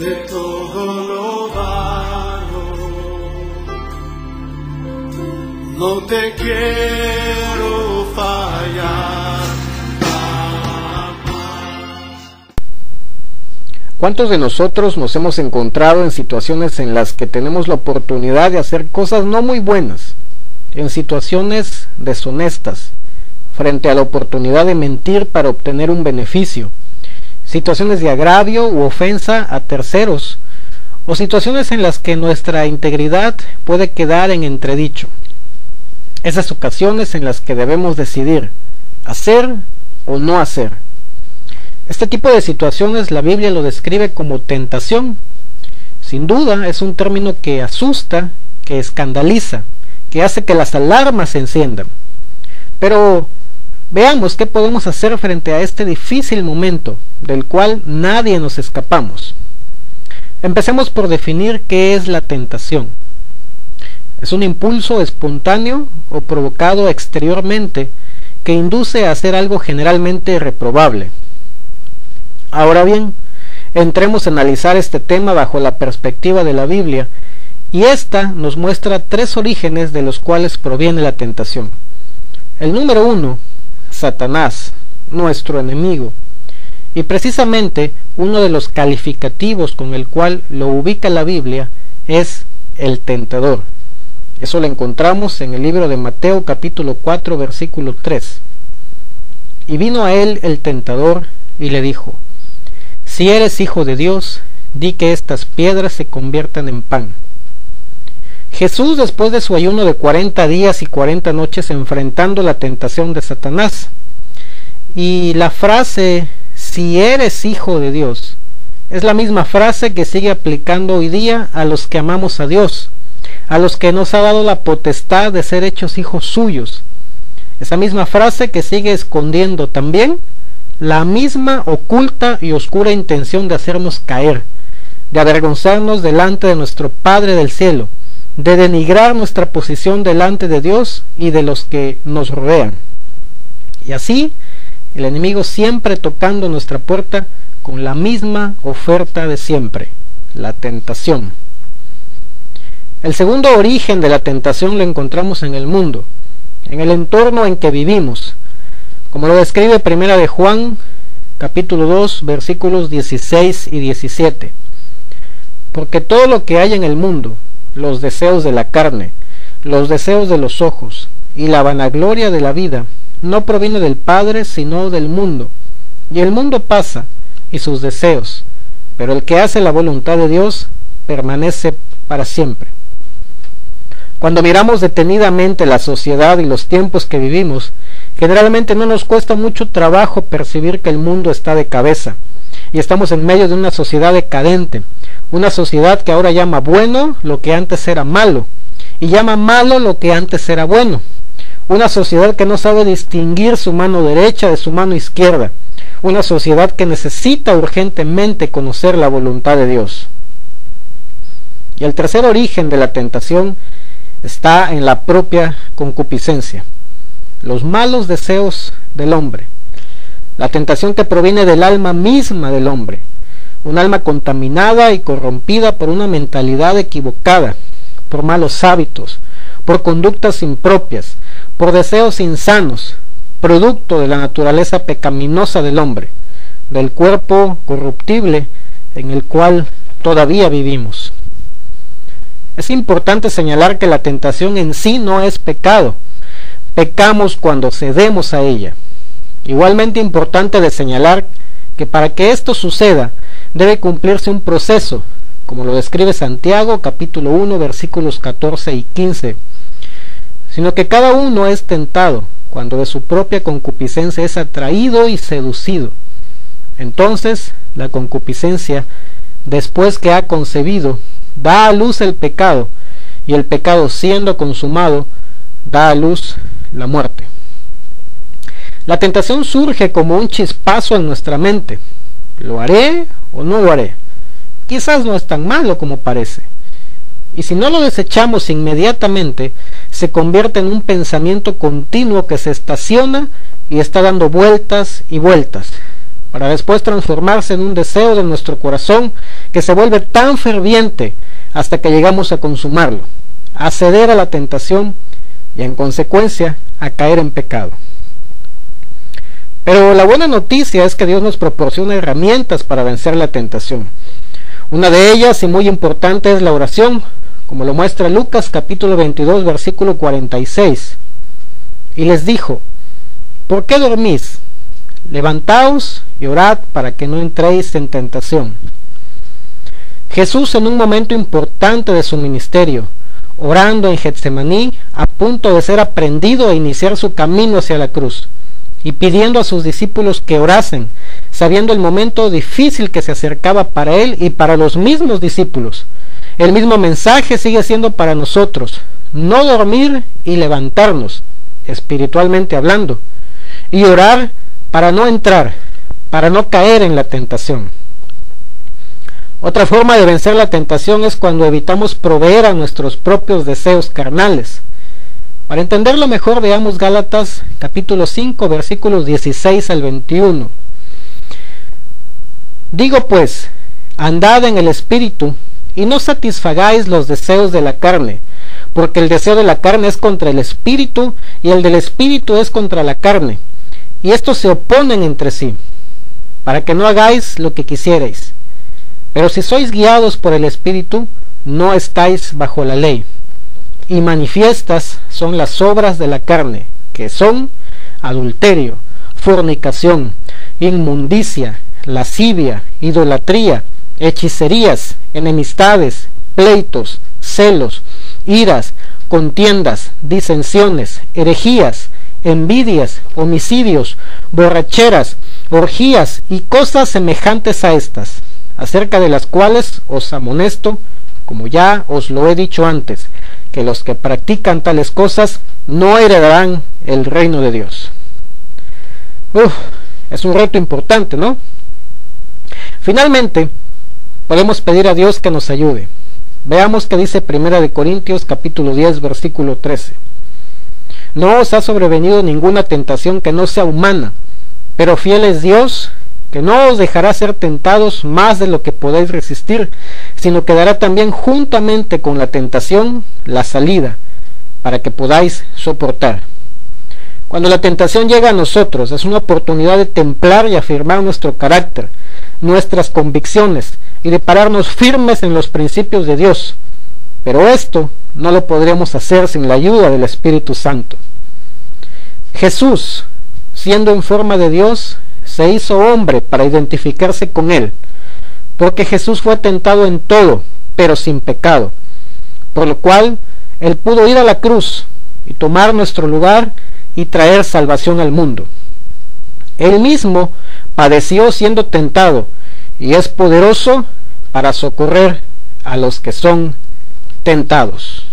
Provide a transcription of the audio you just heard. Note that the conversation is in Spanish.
de todo lo dado. No te quiero fallar jamás. ¿Cuántos de nosotros nos hemos encontrado en situaciones en las que tenemos la oportunidad de hacer cosas no muy buenas, en situaciones deshonestas, frente a la oportunidad de mentir para obtener un beneficio, situaciones de agravio u ofensa a terceros, o situaciones en las que nuestra integridad puede quedar en entredicho? Esas ocasiones en las que debemos decidir hacer o no hacer. Este tipo de situaciones la Biblia lo describe como tentación. Sin duda es un término que asusta, que escandaliza, que hace que las alarmas se enciendan. Pero veamos qué podemos hacer frente a este difícil momento, del cual nadie nos escapamos. Empecemos por definir qué es la tentación. Es un impulso espontáneo o provocado exteriormente que induce a hacer algo generalmente reprobable. Ahora bien, entremos a analizar este tema bajo la perspectiva de la Biblia, y esta nos muestra tres orígenes de los cuales proviene la tentación. El número 1, Satanás, nuestro enemigo, y precisamente uno de los calificativos con el cual lo ubica la Biblia es el tentador. Eso lo encontramos en el libro de Mateo capítulo 4 versículo 3. Y vino a él el tentador y le dijo: si eres hijo de Dios, di que estas piedras se conviertan en pan. Jesús, después de su ayuno de 40 días y 40 noches enfrentando la tentación de Satanás, y la frase si eres hijo de Dios es la misma frase que sigue aplicando hoy día a los que amamos a Dios, a los que nos ha dado la potestad de ser hechos hijos suyos. Esa misma frase que sigue escondiendo también la misma oculta y oscura intención de hacernos caer, de avergonzarnos delante de nuestro Padre del cielo, de denigrar nuestra posición delante de Dios y de los que nos rodean. Y así, el enemigo siempre tocando nuestra puerta con la misma oferta de siempre, la tentación. El segundo origen de la tentación lo encontramos en el mundo, en el entorno en que vivimos, como lo describe Primera de Juan, capítulo 2, versículos 16 y 17. Porque todo lo que hay en el mundo, los deseos de la carne, los deseos de los ojos y la vanagloria de la vida, no proviene del Padre, sino del mundo. Y el mundo pasa, y sus deseos, pero el que hace la voluntad de Dios permanece para siempre. Cuando miramos detenidamente la sociedad y los tiempos que vivimos, generalmente no nos cuesta mucho trabajo percibir que el mundo está de cabeza, y estamos en medio de una sociedad decadente, una sociedad que ahora llama bueno lo que antes era malo, y llama malo lo que antes era bueno, una sociedad que no sabe distinguir su mano derecha de su mano izquierda, una sociedad que necesita urgentemente conocer la voluntad de Dios. Y el tercer origen de la tentación está en la propia concupiscencia, los malos deseos del hombre, la tentación que proviene del alma misma del hombre, un alma contaminada y corrompida por una mentalidad equivocada, por malos hábitos, por conductas impropias, por deseos insanos, producto de la naturaleza pecaminosa del hombre, del cuerpo corruptible en el cual todavía vivimos. Es importante señalar que la tentación en sí no es pecado. Pecamos cuando cedemos a ella. Igualmente importante de señalar que para que esto suceda debe cumplirse un proceso, como lo describe Santiago capítulo 1 versículos 14 y 15, sino que cada uno es tentado cuando de su propia concupiscencia es atraído y seducido. Entonces la concupiscencia, después que ha concebido, da a luz el pecado, y el pecado, siendo consumado, da a luz la muerte. La tentación surge como un chispazo en nuestra mente. ¿Lo haré o no lo haré? Quizás no es tan malo como parece. Y si no lo desechamos inmediatamente, se convierte en un pensamiento continuo que se estaciona y está dando vueltas y vueltas. para después transformarse en un deseo de nuestro corazón que se vuelve tan ferviente hasta que llegamos a consumarlo, a ceder a la tentación y en consecuencia a caer en pecado. Pero la buena noticia es que Dios nos proporciona herramientas para vencer la tentación. Una de ellas, y muy importante, es la oración, como lo muestra Lucas capítulo 22 versículo 46. Y les dijo: ¿por qué dormís? Levantaos y orad para que no entréis en tentación. Jesús, en un momento importante de su ministerio, orando en Getsemaní, a punto de ser aprendido e iniciar su camino hacia la cruz, y pidiendo a sus discípulos que orasen, sabiendo el momento difícil que se acercaba para él y para los mismos discípulos. El mismo mensaje sigue siendo para nosotros: no dormir y levantarnos, espiritualmente hablando, y orar para no entrar, para no caer en la tentación. Otra forma de vencer la tentación es cuando evitamos proveer a nuestros propios deseos carnales. Para entenderlo mejor, veamos Gálatas capítulo 5 versículos 16 al 21. Digo pues, andad en el Espíritu, y no satisfagáis los deseos de la carne, porque el deseo de la carne es contra el Espíritu, y el del Espíritu es contra la carne, y estos se oponen entre sí, para que no hagáis lo que quisierais. Pero si sois guiados por el Espíritu, no estáis bajo la ley. Y manifiestas son las obras de la carne, que son adulterio, fornicación, inmundicia, lascivia, idolatría, hechicerías, enemistades, pleitos, celos, iras, contiendas, disensiones, herejías, envidias, homicidios, borracheras, orgías y cosas semejantes a estas, acerca de las cuales os amonesto, como ya os lo he dicho antes, que los que practican tales cosas no heredarán el reino de Dios. Es un reto importante, ¿no? Finalmente, podemos pedir a Dios que nos ayude. Veamos qué dice 1 Corintios capítulo 10 versículo 13. No os ha sobrevenido ninguna tentación que no sea humana, pero fiel es Dios, que no os dejará ser tentados más de lo que podéis resistir, sino que dará también juntamente con la tentación la salida, para que podáis soportar. Cuando la tentación llega a nosotros, es una oportunidad de templar y afirmar nuestro carácter, nuestras convicciones, y de pararnos firmes en los principios de Dios. Pero esto no lo podríamos hacer sin la ayuda del Espíritu Santo. Jesús, siendo en forma de Dios, se hizo hombre para identificarse con él, porque Jesús fue tentado en todo, pero sin pecado, por lo cual él pudo ir a la cruz y tomar nuestro lugar y traer salvación al mundo. Él mismo padeció siendo tentado y es poderoso para socorrer a los que son tentados.